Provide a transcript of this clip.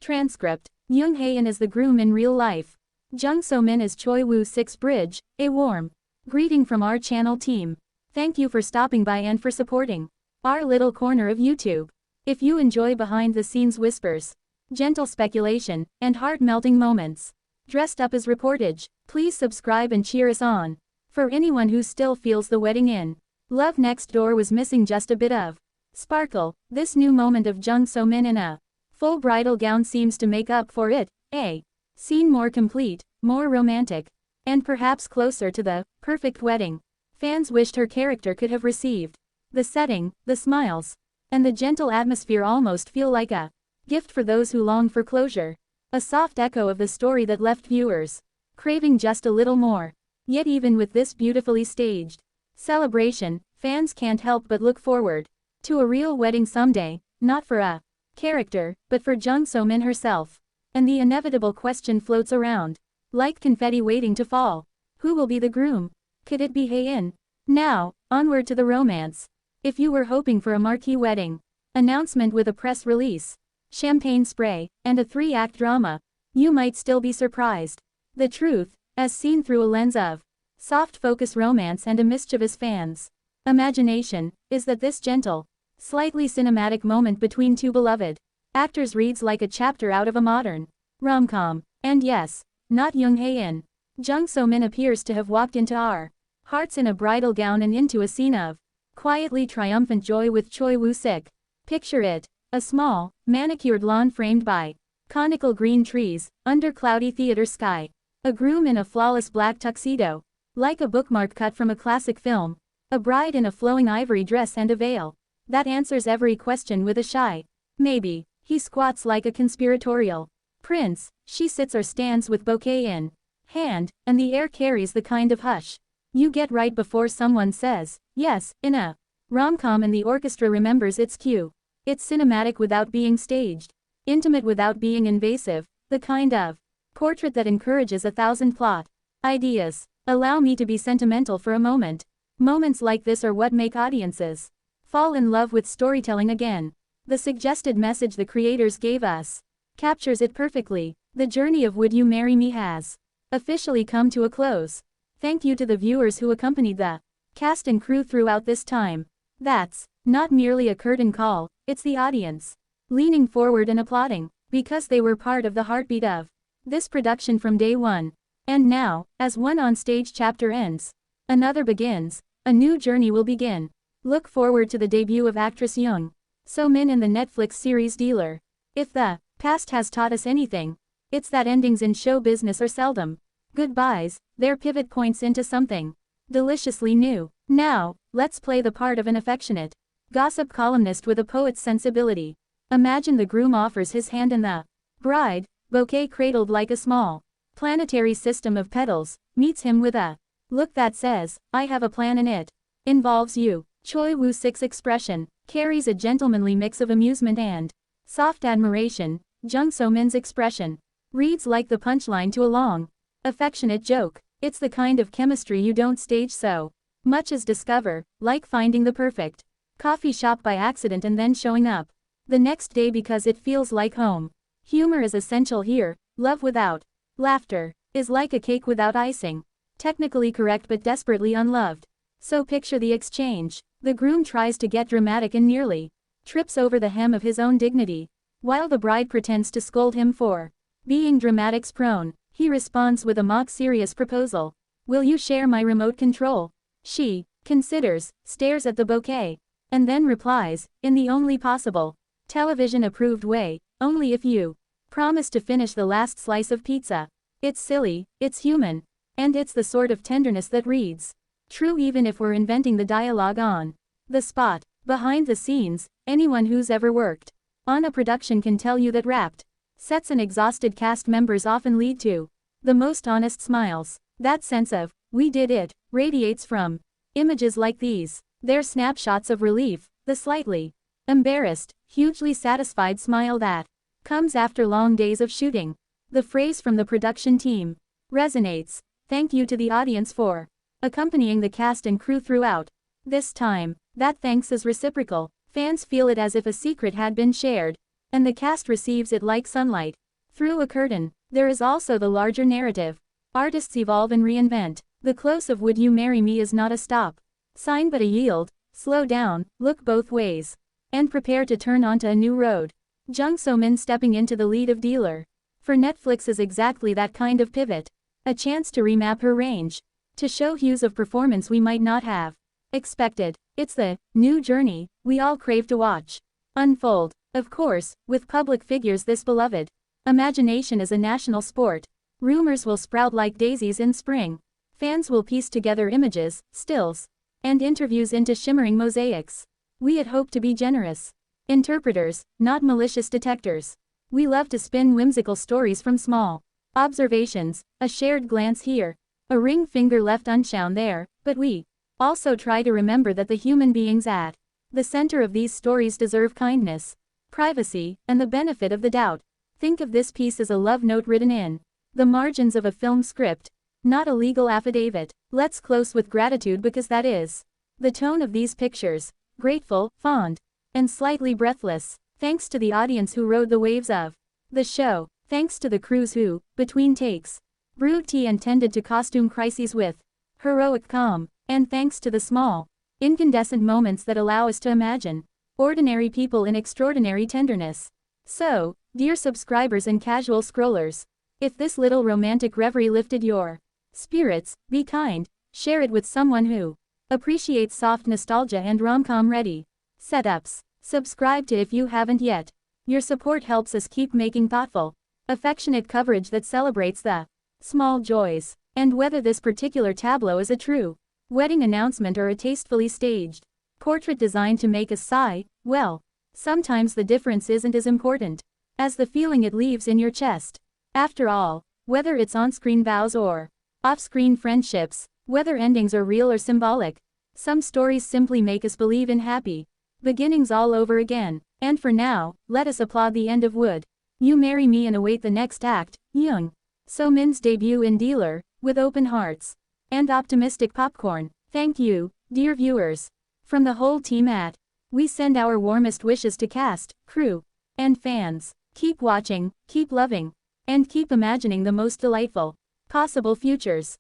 Transcript. Jung Hae-in is the groom in real life. Jung So-min is Choi Woo-sik's bridge. A warm greeting from our channel team. Thank you for stopping by and for supporting our little corner of YouTube. If you enjoy behind-the-scenes whispers, gentle speculation, and heart-melting moments, dressed up as reportage, please subscribe and cheer us on. For anyone who still feels the wedding in love next door was missing just a bit of sparkle, this new moment of Jung So-min in a full bridal gown seems to make up for it. A scene more complete, more romantic, and perhaps closer to the perfect wedding fans wished her character could have received. The setting, the smiles, and the gentle atmosphere almost feel like a gift for those who long for closure. A soft echo of the story that left viewers craving just a little more. Yet even with this beautifully staged celebration, fans can't help but look forward to a real wedding someday, not for a character, but for Jung So-min herself. And the inevitable question floats around, like confetti waiting to fall. Who will be the groom? Could it be Hae-in? Now, onward to the romance. If you were hoping for a marquee wedding announcement with a press release, champagne spray, and a 3-act drama, you might still be surprised. The truth, as seen through a lens of soft focus romance and a mischievous fans' imagination, is that this gentle, slightly cinematic moment between two beloved actors reads like a chapter out of a modern rom-com. And yes, not Jung Hae-in. Jung So-min appears to have walked into our hearts in a bridal gown and into a scene of quietly triumphant joy with Choi Woo-sik. Picture it, a small, manicured lawn framed by conical green trees, under cloudy theater sky. A groom in a flawless black tuxedo, like a bookmark cut from a classic film. A bride in a flowing ivory dress and a veil that answers every question with a shy maybe. He squats like a conspiratorial prince, she sits or stands with bouquet in hand, and the air carries the kind of hush you get right before someone says yes in a rom-com, and the orchestra remembers its cue. It's cinematic without being staged, intimate without being invasive, the kind of portrait that encourages 1,000 plot ideas. Allow me to be sentimental for a moment. Moments like this are what make audiences fall in love with storytelling again. The suggested message the creators gave us captures it perfectly. The journey of Would You Marry Me has officially come to a close. Thank you to the viewers who accompanied the cast and crew throughout this time. That's not merely a curtain call, it's the audience leaning forward and applauding, because they were part of the heartbeat of this production from day one. And now, as one on-stage chapter ends, another begins. A new journey will begin. Look forward to the debut of actress Jung So-min in the Netflix series Dealer. If the past has taught us anything, it's that endings in show business are seldom goodbyes, they're pivot points into something deliciously new. Now, let's play the part of an affectionate gossip columnist with a poet's sensibility. Imagine the groom offers his hand and the bride, bouquet cradled like a small planetary system of petals, meets him with a look that says, I have a plan and it involves you. Choi Woo-sik's expression carries a gentlemanly mix of amusement and soft admiration. Jung So-min's expression reads like the punchline to a long, affectionate joke. It's the kind of chemistry you don't stage so much as discover, like finding the perfect coffee shop by accident and then showing up the next day because it feels like home. Humor is essential here. Love without laughter is like a cake without icing. Technically correct but desperately unloved. So picture the exchange. The groom tries to get dramatic and nearly trips over the hem of his own dignity, while the bride pretends to scold him for being dramatics prone. He responds with a mock serious proposal. Will you share my remote control? She considers, stares at the bouquet, and then replies, in the only possible television-approved way, only if you promise to finish the last slice of pizza. It's silly, it's human, and it's the sort of tenderness that reads true even if we're inventing the dialogue on the spot. Behind the scenes, anyone who's ever worked on a production can tell you that wrapped sets and exhausted cast members often lead to the most honest smiles. That sense of, we did it, radiates from images like these. They're snapshots of relief, the slightly embarrassed, hugely satisfied smile that comes after long days of shooting. The phrase from the production team resonates. Thank you to the audience for accompanying the cast and crew throughout. This time, that thanks is reciprocal. Fans feel it as if a secret had been shared. and the cast receives it like sunlight. Through a curtain, there is also the larger narrative. Artists evolve and reinvent. The close of Would You Marry Me is not a stop sign but a yield. Slow down, look both ways, and prepare to turn onto a new road. Jung So-min stepping into the lead of Dealer. For Netflix is exactly that kind of pivot. A chance to remap her range. To show hues of performance we might not have expected. It's the new journey we all crave to watch unfold. Of course, with public figures this beloved, imagination is a national sport. Rumors will sprout like daisies in spring. Fans will piece together images, stills, and interviews into shimmering mosaics. We had hoped to be generous interpreters, not malicious detectors. We love to spin whimsical stories from small observations, a shared glance here, a ring finger left unshown there, but we also try to remember that the human beings at the center of these stories deserve kindness, privacy, and the benefit of the doubt. Think of this piece as a love note written in the margins of a film script, not a legal affidavit. Let's close with gratitude because that is the tone of these pictures, grateful, fond, and slightly breathless. Thanks to the audience who rode the waves of the show. Thanks to the crews who, between takes, brewed tea and tended to costume crises with heroic calm. And thanks to the small, incandescent moments that allow us to imagine ordinary people in extraordinary tenderness. So, dear subscribers and casual scrollers, if this little romantic reverie lifted your spirits, be kind, share it with someone who appreciates soft nostalgia and rom-com ready setups. Subscribe to if you haven't yet. Your support helps us keep making thoughtful, affectionate coverage that celebrates the small joys. And whether this particular tableau is a true wedding announcement or a tastefully staged portrait designed to make us sigh, well, sometimes the difference isn't as important as the feeling it leaves in your chest. After all, whether it's on-screen vows or off-screen friendships, whether endings are real or symbolic, some stories simply make us believe in happy beginnings all over again. And for now, let us applaud the end of Would You Marry Me and await the next act, Jung So-min's debut in Dealer, with open hearts and optimistic popcorn. Thank you, dear viewers. From the whole team at we send our warmest wishes to cast, crew, and fans. Keep watching, keep loving, and keep imagining the most delightful possible futures.